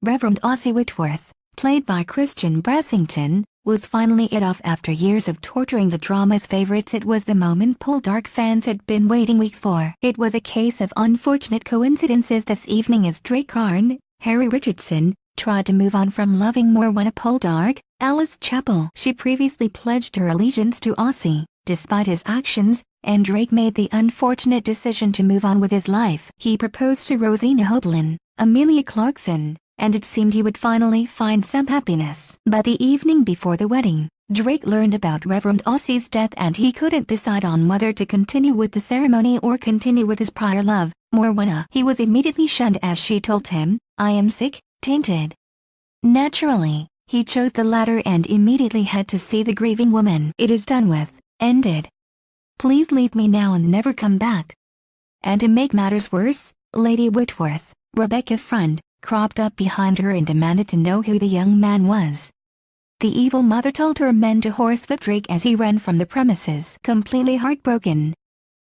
Reverend Ossie Whitworth, played by Christian Brassington, was finally let off after years of torturing the drama's favorites. It was the moment Poldark fans had been waiting weeks for. It was a case of unfortunate coincidences this evening as Drake Karn, Harry Richardson, tried to move on from loving Morwenna Poldark, Alice Chapel. She previously pledged her allegiance to Ossie, despite his actions, and Drake made the unfortunate decision to move on with his life. He proposed to Rosina Hoblin, Amelia Clarkson, and it seemed he would finally find some happiness. But the evening before the wedding, Drake learned about Reverend Ossie's death and he couldn't decide on whether to continue with the ceremony or continue with his prior love, Morwenna. He was immediately shunned as she told him, "I am sick, tainted." Naturally, he chose the latter and immediately had to see the grieving woman. "It is done with, ended. Please leave me now and never come back." And to make matters worse, Lady Whitworth, Rebecca Front, cropped up behind her and demanded to know who the young man was. The evil mother told her men to horsewhip Drake as he ran from the premises. Completely heartbroken,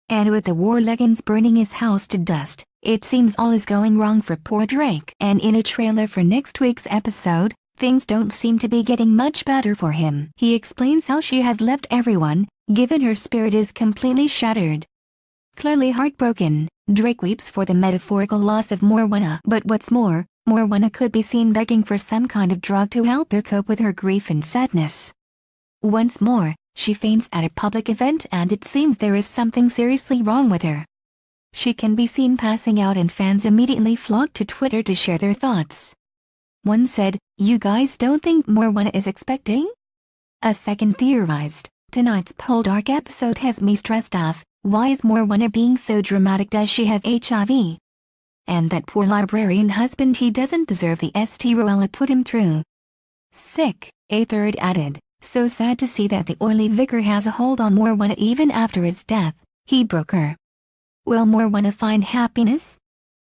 and with the war leggings burning his house to dust, it seems all is going wrong for poor Drake. And in a trailer for next week's episode, things don't seem to be getting much better for him. He explains how she has left everyone, given her spirit is completely shattered. Clearly heartbroken, Drake weeps for the metaphorical loss of Morwenna. But what's more, Morwenna could be seen begging for some kind of drug to help her cope with her grief and sadness. Once more, she faints at a public event and it seems there is something seriously wrong with her. She can be seen passing out and fans immediately flock to Twitter to share their thoughts. One said, "You guys don't think Morwenna is expecting?" A second theorized, "Tonight's Poldark episode has me stressed off. Why is Morwenna being so dramatic? Does she have HIV? And that poor librarian husband, he doesn't deserve the st Rowella put him through." Sick, a third added, "So sad to see that the oily vicar has a hold on Morwenna even after his death. He broke her. Will Morwenna find happiness?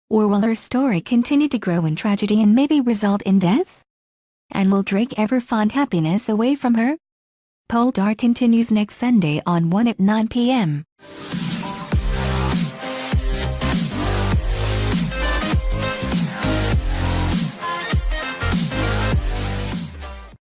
Or will her story continue to grow in tragedy and maybe result in death? And will Drake ever find happiness away from her?" Poldark continues next Sunday on 1 at 9 p.m.